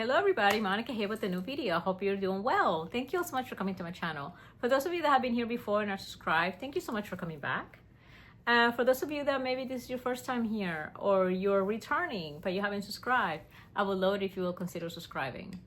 Hello everybody, Monica here with a new video. I hope you're doing well. Thank you so much for coming to my channel. For those of you that have been here before and are subscribed, thank you so much for coming back. For those of you that maybe this is your first time here or you're returning but you haven't subscribed, I would love it if you will consider subscribing.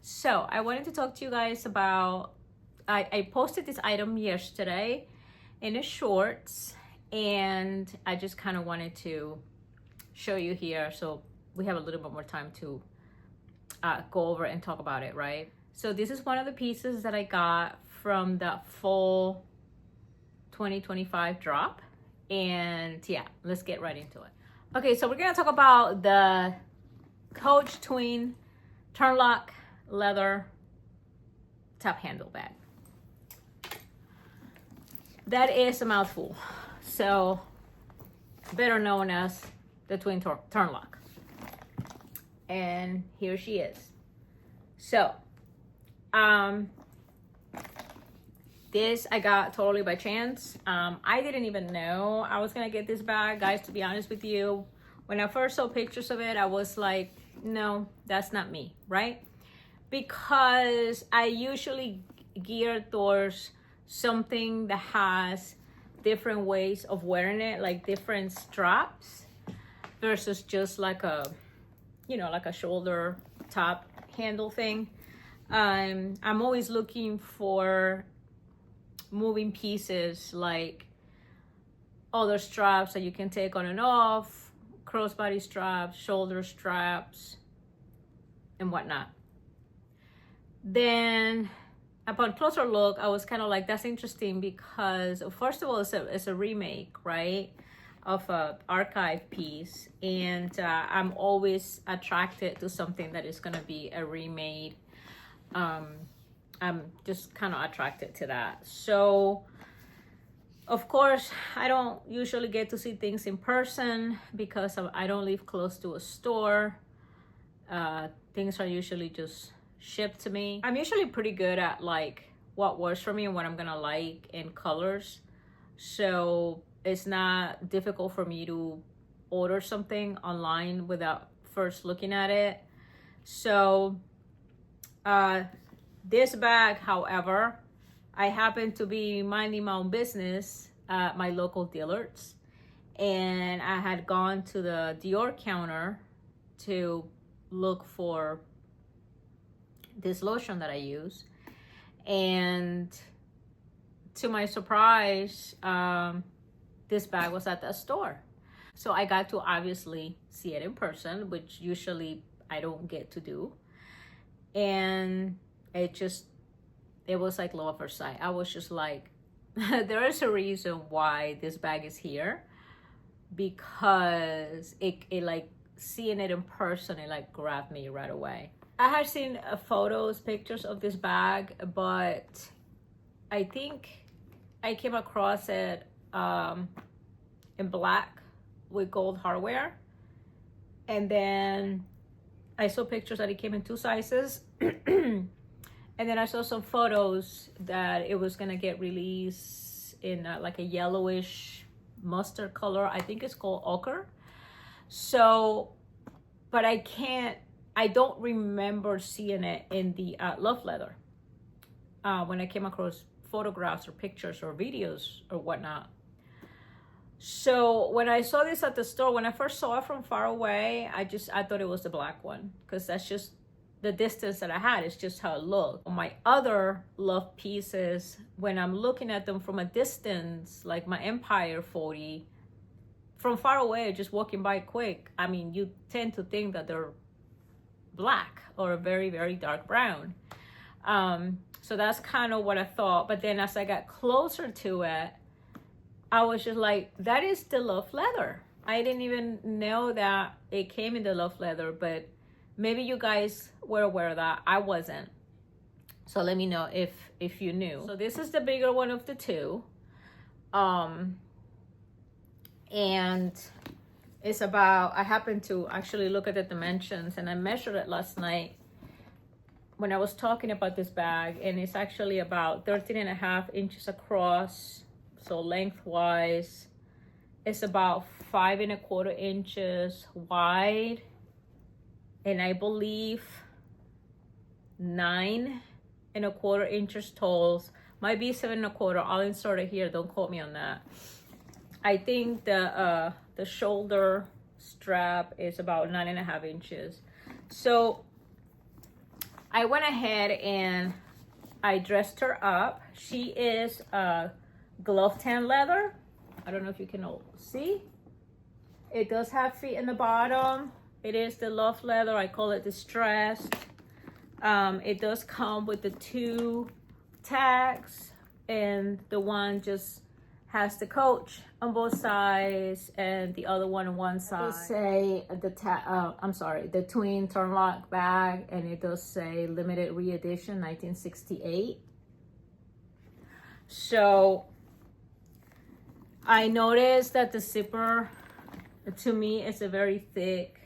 So I wanted to talk to you guys about, I posted this item yesterday in the shorts and I just kind of wanted to show you here so we have a little bit more time to go over and talk about it, right? So this is one of the pieces that I got from the fall 2025 drop, and yeah, let's get right into it. Okay, so we're gonna talk about the Coach Twin Turnlock leather top handle bag. That is a mouthful, so better known as the Twin Turnlock. And here she is. So this I got totally by chance. I didn't even know I was gonna get this bag, guys, to be honest with you. When I first saw pictures of it, I was like, no, that's not me, right? Because I usually gear towards something that has different ways of wearing it, like different straps versus just like a, you know, like a shoulder top handle thing. I'm always looking for moving pieces, like other straps that you can take on and off, crossbody straps, shoulder straps, and whatnot. Then upon closer look, I was kind of like, that's interesting because first of all, it's a remake, right, of a archive piece, and I'm always attracted to something that is going to be a remade. I'm just kind of attracted to that. So of course I don't usually get to see things in person because I don't live close to a store. Things are usually just shipped to me. I'm usually pretty good at like what works for me and what I'm gonna like in colors, so it's not difficult for me to order something online without first looking at it. So this bag, however, I happen to be minding my own business at my local dealers, and I had gone to the Dior counter to look for this lotion that I use, and to my surprise, this bag was at the store. So I got to obviously see it in person, which usually I don't get to do. And it was like love at first sight. I was just like, there is a reason why this bag is here, because it like seeing it in person, it like grabbed me right away. I had seen photos, pictures of this bag, but I think I came across it in black with gold hardware, and then I saw pictures that it came in 2 sizes and then I saw some photos that it was gonna get released in like a yellowish mustard color. I think it's called ochre. So but I don't remember seeing it in the Love Leather when I came across photographs or pictures or videos or whatnot. So when I saw this at the store, when I first saw it from far away, I thought it was the black one, because that's just the distance that I had. It's just how it looked. My other love pieces, when I'm looking at them from a distance, like my Empire 40, from far away, just walking by quick, I mean, you tend to think that they're black or very, very dark brown. So that's kind of what I thought. But then as I got closer to it, I was just like, that is the Love Leather. I didn't even know that it came in the Love Leather, but maybe you guys were aware of that. I wasn't. So let me know if you knew. So this is the bigger one of the two. And it's about, I happened to actually look at the dimensions, and I measured it last night when I was talking about this bag, and it's actually about 13.5 inches across. So lengthwise, it's about 5.25 inches wide, and I believe 9¼ inches tall. Might be 7¼ I'll insert it here, don't quote me on that. I think the shoulder strap is about 9½ inches. So I went ahead and I dressed her up. She is glove tan leather. I don't know if you can all see. It does have feet in the bottom. It is the love leather. I call it distressed. It does come with the 2 tags, and the one just has the coach on both sides and the other one on one side. It does say the Twin Turnlock bag, and it does say limited re-edition 1968. So I noticed that the zipper, to me, is a very thick,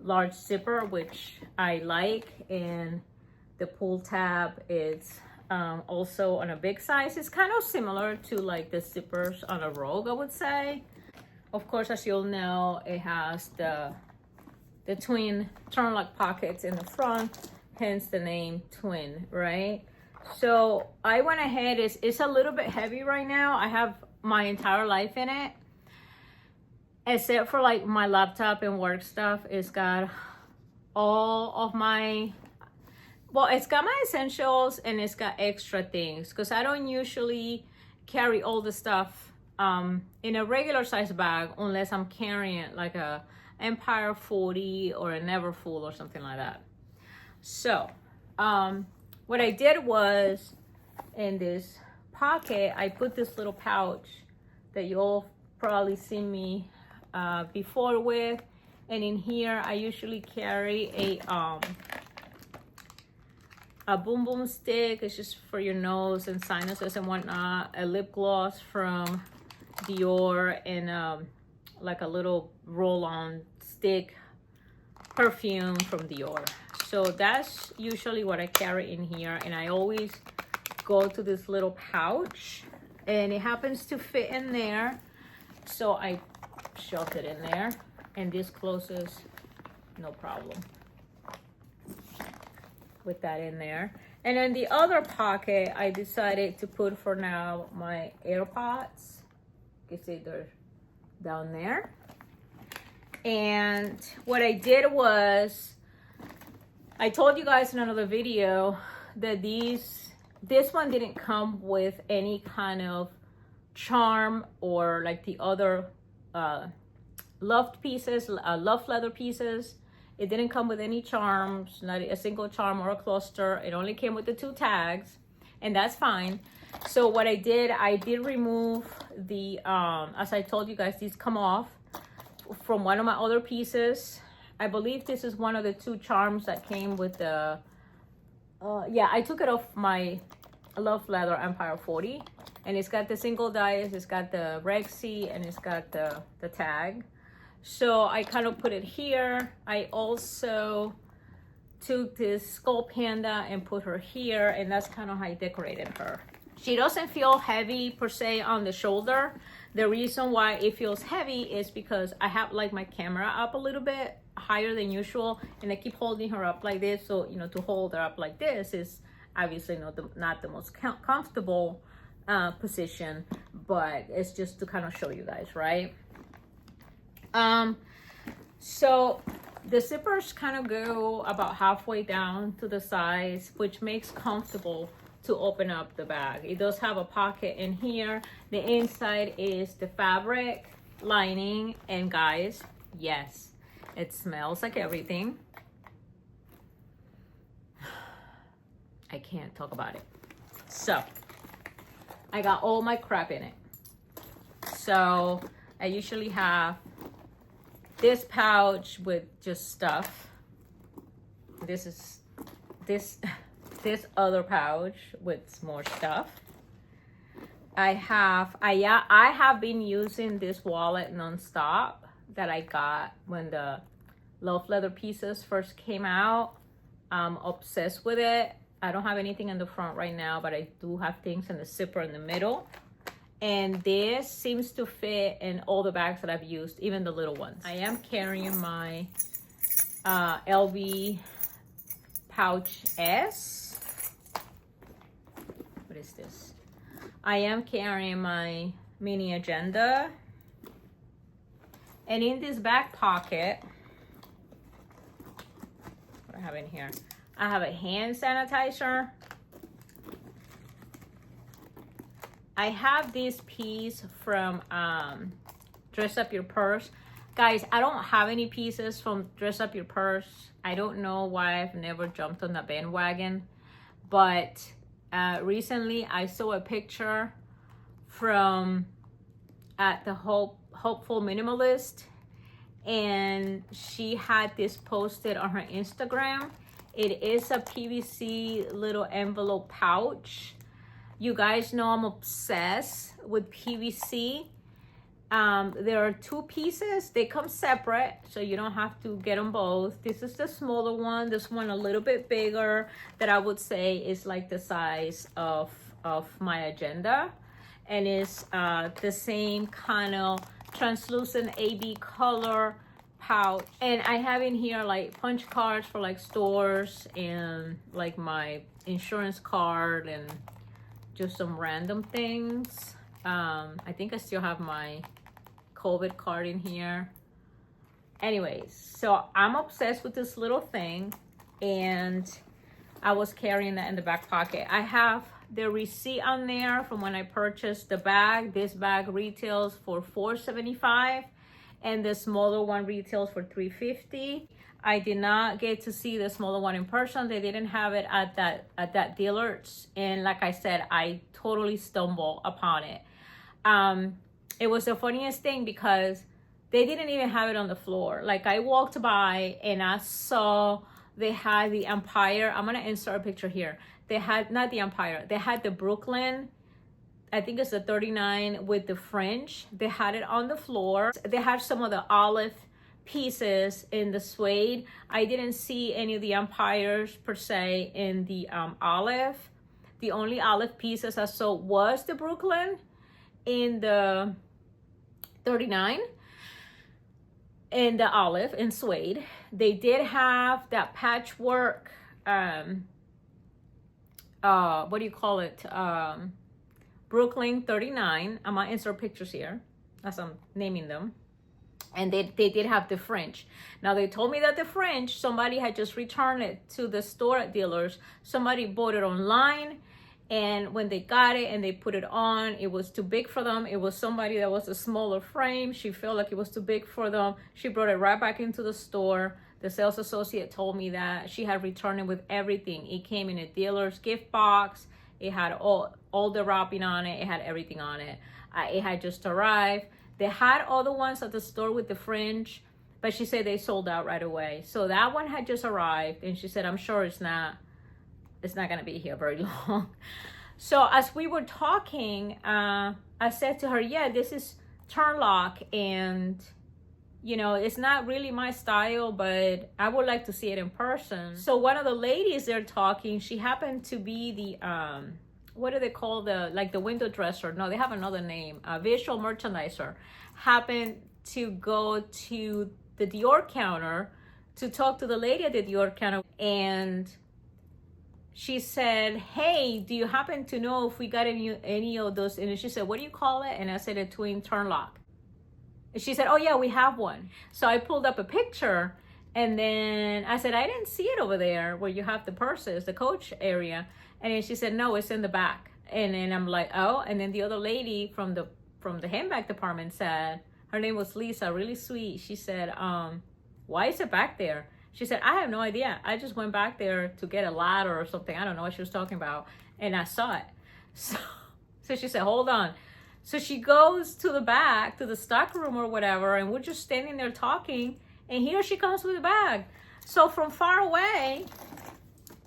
large zipper, which I like, and the pull tab is also on a big size. It's kind of similar to like the zippers on a Rogue, I would say. Of course, as you'll know, it has the twin Turnlock pockets in the front, hence the name Twin, right? So I went ahead, it's a little bit heavy right now. I have my entire life in it, except for like my laptop and work stuff. It's got all of my, well, it's got my essentials and it's got extra things, because I don't usually carry all the stuff in a regular size bag unless I'm carrying like a Empire 40 or a Neverfull or something like that. So what I did was, in this pocket, I put this little pouch that you'll probably seen me before with, and in here I usually carry a boom boom stick. It's just for your nose and sinuses and whatnot, a lip gloss from Dior, and like a little roll-on stick perfume from Dior. So that's usually what I carry in here, and I always go to this little pouch, and it happens to fit in there, so I shoved it in there, and this closes no problem with that in there. And then the other pocket, I decided to put for now my AirPods. You can see they're down there. And what I did was, I told you guys in another video that this one didn't come with any kind of charm, or like the other love leather pieces. It didn't come with any charms, not a single charm or a cluster. It only came with the 2 tags, and that's fine. So what I did remove the, as I told you guys, these come off from one of my other pieces. I believe this is one of the 2 charms that came with the, yeah, I took it off my Love Leather Empire 40, and it's got the single dice, it's got the Rexy, and it's got the tag. So I kind of put it here. I also took this Skull Panda and put her here, and that's kind of how I decorated her. She doesn't feel heavy per se on the shoulder. The reason why it feels heavy is because I have like my camera up a little bit higher than usual, and I keep holding her up like this. So, you know, to hold her up like this is obviously not the most comfortable position, but it's just to kind of show you guys, right? So the zippers kind of go about halfway down to the sides, which makes comfortable to open up the bag. It does have a pocket in here. The inside is the fabric lining, and guys, yes, it smells like everything. I can't talk about it. So I got all my crap in it. So I usually have this pouch with just stuff. This is this other pouch with more stuff. I have been using this wallet nonstop that I got when the Love Leather pieces first came out. I'm obsessed with it. I don't have anything in the front right now, but I do have things in the zipper in the middle. And this seems to fit in all the bags that I've used, even the little ones. I am carrying my LV pouch S. What is this? I am carrying my mini agenda. And in this back pocket, what do I have in here? I have a hand sanitizer. I have this piece from Dress Up Your Purse. Guys, I don't have any pieces from Dress Up Your Purse. I don't know why I've never jumped on the bandwagon. But recently I saw a picture from at the Hopeful Minimalist. And she had this posted on her Instagram. It is a PVC little envelope pouch. You guys know I'm obsessed with PVC. There are two pieces. They come separate, so you don't have to get them both. This is the smaller one. This one a little bit bigger, that I would say is like the size of my agenda. And it's the same kind of translucent AB color pouch. And I have in here like punch cards for like stores and like my insurance card and just some random things. I think I still have my COVID card in here. Anyways, so I'm obsessed with this little thing, and I was carrying that in the back pocket. I have the receipt on there from when I purchased the bag. This bag retails for $4.75 and the smaller one retails for $3.50. I did not get to see the smaller one in person. They didn't have it at that dealer's, and like I said, I totally stumbled upon it. It was the funniest thing because they didn't even have it on the floor. Like, I walked by and I saw they had the Empire. I'm gonna insert a picture here. They had not the Empire. They had the Brooklyn. I think it's the 39 with the French. They had it on the floor. They had some of the olive pieces in the suede. I didn't see any of the Empires per se in the olive. The only olive pieces I saw was the Brooklyn in the 39 and the olive in suede. They did have that patchwork, what do you call it? Brooklyn 39. I'm gonna insert pictures here as I'm naming them. And they did have the French. Now, they told me that the French, somebody had just returned it to the store at dealers. Somebody bought it online, and when they got it and they put it on, it was too big for them. It was somebody that was a smaller frame. She felt like it was too big for them. She brought it right back into the store. The sales associate told me that she had returned it with everything. It came in a dealer's gift box. It had all the wrapping on it. It had everything on it. It had just arrived. They had other ones at the store with the fringe, but she said they sold out right away. So that one had just arrived, and she said, I'm sure it's not gonna be here very long. So as we were talking, I said to her, yeah, this is Turnlock, and you know, it's not really my style, but I would like to see it in person. So one of the ladies there talking, she happened to be the what do they call the window dresser? No, they have another name. A visual merchandiser happened to go to the Dior counter to talk to the lady at the Dior counter, and she said, hey, do you happen to know if we got any of those? And she said, what do you call it? And I said, a Twin Turnlock. And she said, oh yeah, we have one. So I pulled up a picture, and then I said, I didn't see it over there where you have the purses, the coach area. And then she said, no, it's in the back. And then I'm like, oh. And then the other lady from the handbag department said, her name was Lisa, really sweet. She said, why is it back there? She said, I have no idea. I just went back there to get a ladder or something. I don't know what she was talking about. And I saw it. So she said, hold on. So she goes to the back, to the stock room or whatever, and we're just standing there talking. And here she comes with the bag. So from far away,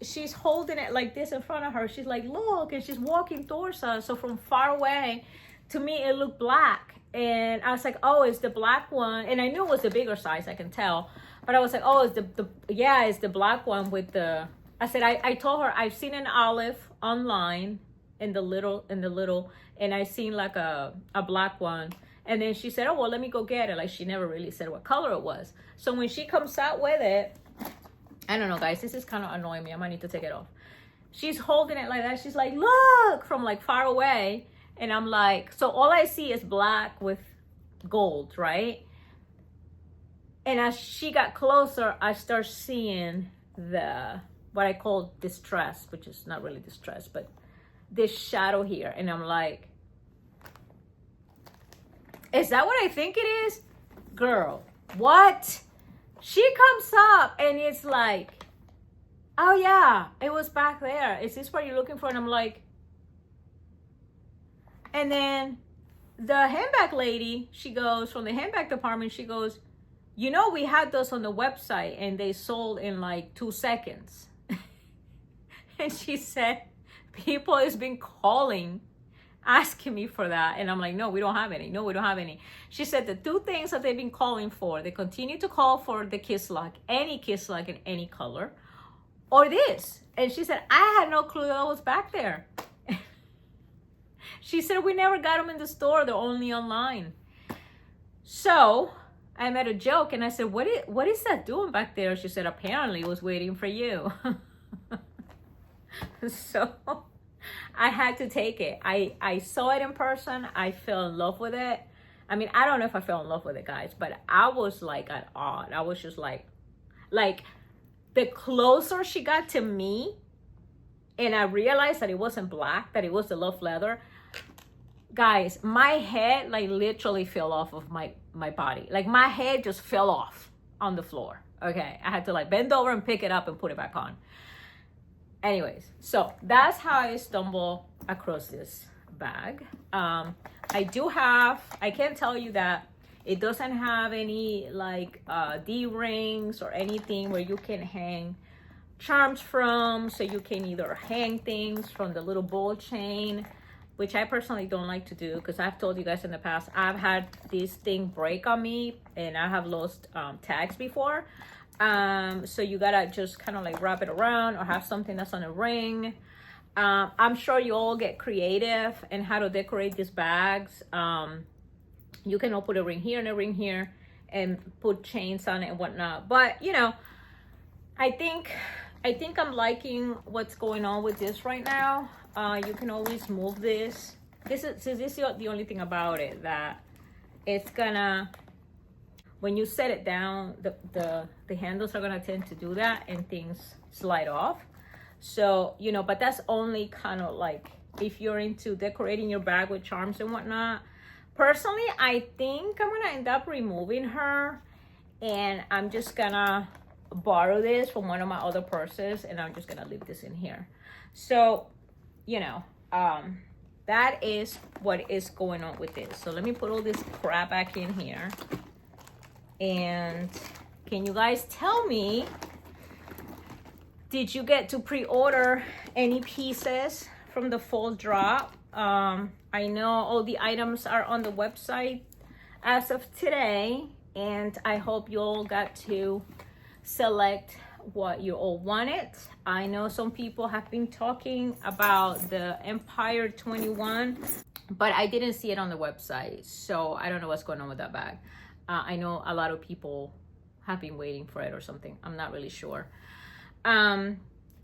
she's holding it like this in front of her. She's like, look, and she's walking towards us. So from far away, to me, it looked black. And I was like, oh, it's the black one. And I knew it was the bigger size, I can tell. But I was like, oh, it's the black one with the, I said, I told her, I've seen an olive online in the little, and I seen like a black one. And then she said, oh, well, let me go get it. Like, she never really said what color it was. So when she comes out with it, I don't know, guys. This is kind of annoying me. I might need to take it off. She's holding it like that. She's like, look, from like far away. And I'm like, so all I see is black with gold, right? And as she got closer, I start seeing what I call distress, which is not really distress, but this shadow here. And I'm like, is that what I think it is? Girl, what? She comes up and it's like, oh yeah, it was back there. Is this what you're looking for? And I'm like, and then the handbag lady, she goes, from the handbag department, she goes, you know, we had those on the website and they sold in like 2 seconds. And she said, people has been calling, asking me for that. And I'm like, no, we don't have any. No, we don't have any. She said the 2 things that they've been calling for, they continue to call for the kiss lock, any kiss lock in any color, or this. And she said, I had no clue that was back there. She said, we never got them in the store. They're only online. So I made a joke and I said, what is that doing back there? She said, apparently it was waiting for you. So I had to take it. I saw it in person. I fell in love with it. I mean, I don't know if I fell in love with it, guys, but I was like at awe. I was just like the closer she got to me and I realized that it wasn't black, that it was the love leather. Guys, my head like literally fell off of my body. Like my head just fell off on the floor. Okay, I had to like bend over and pick it up and put it back on. Anyways, so that's how I stumbled across this bag. I can't tell you that it doesn't have any like D-rings or anything where you can hang charms from. So you can either hang things from the little ball chain, which I personally don't like to do because I've told you guys in the past, I've had this thing break on me and I have lost tags before. So you gotta just kind of like wrap it around or have something that's on a ring. I'm sure you all get creative in how to decorate these bags. You can all put a ring here and a ring here and put chains on it and whatnot. But you know, I think I'm liking what's going on with this right now. You can always move this. This is the only thing about it, that it's gonna, when you set it down, the handles are gonna tend to do that and things slide off. So, you know, but that's only kind of like if you're into decorating your bag with charms and whatnot. Personally, I think I'm gonna end up removing her and I'm just gonna borrow this from one of my other purses and I'm just gonna leave this in here. So, you know, that is what is going on with this. So let me put all this crap back in here. And can you guys tell me, did you get to pre-order any pieces from the fall drop? I know all the items are on the website as of today, and I hope you all got to select what you all wanted. I know some people have been talking about the Empire 21, but I didn't see it on the website, so I don't know what's going on with that bag. I know a lot of people have been waiting for it or something. I'm not really sure.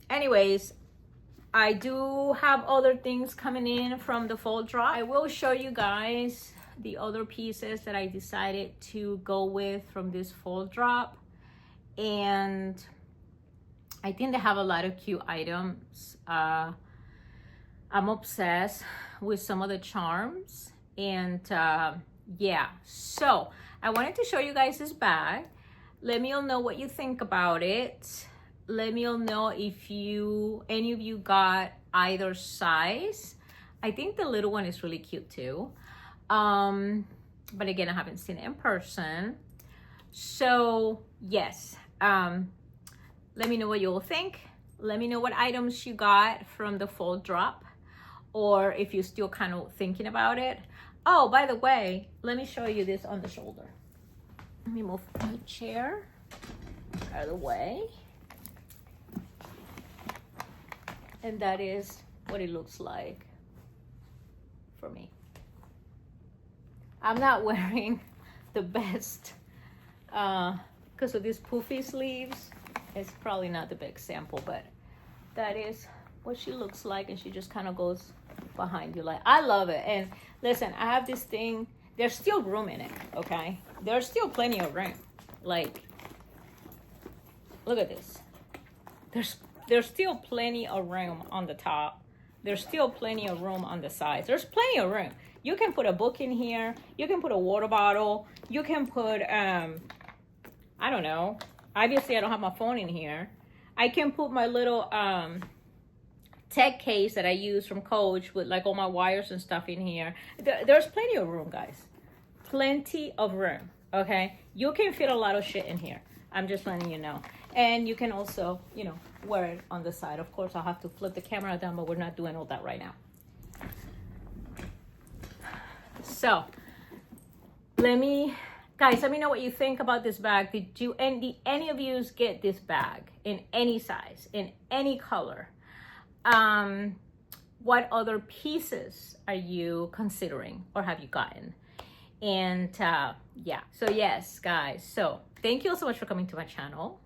Anyways, I do have other things coming in from the fall drop. I will show you guys the other pieces that I decided to go with from this fall drop. And I think they have a lot of cute items. I'm obsessed with some of the charms. And yeah, so I wanted to show you guys this bag. Let me all know what you think about it. Let me all know if any of you got either size. I think the little one is really cute too. But again, I haven't seen it in person. So yes, let me know what you all think. Let me know what items you got from the fall drop, or if you're still kind of thinking about it. Oh, by the way, let me show you this on the shoulder. Let me move my chair out of the way. And that is what it looks like for me. I'm not wearing the best because of these poofy sleeves It's probably not the big sample, but that is what she looks like, and she just kind of goes behind you. Like, I love it. And listen, I have this thing, there's still room in it, okay? There's still plenty of room. Like, look at this. There's still plenty of room on the top. There's still plenty of room on the sides. There's plenty of room. You can put a book in here. You can put a water bottle. You can put, I don't know. Obviously, I don't have my phone in here. I can put my little tech case that I use from Coach with like all my wires and stuff in here. There's plenty of room, guys. Plenty of room, okay? You can fit a lot of shit in here. I'm just letting you know. And you can also, you know, wear it on the side. Of course, I'll have to flip the camera down, but we're not doing all that right now. So, guys, let me know what you think about this bag. Did any of you get this bag in any size, in any color? What other pieces are you considering or have you gotten? And yeah, so yes, guys, so thank you all so much for coming to my channel.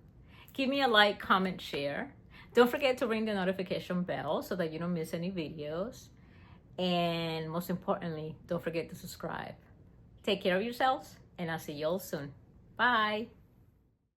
Give me a like, comment, share. Don't forget to ring the notification bell so that you don't miss any videos. And most importantly, don't forget to subscribe. Take care of yourselves, and I'll see you all soon. Bye.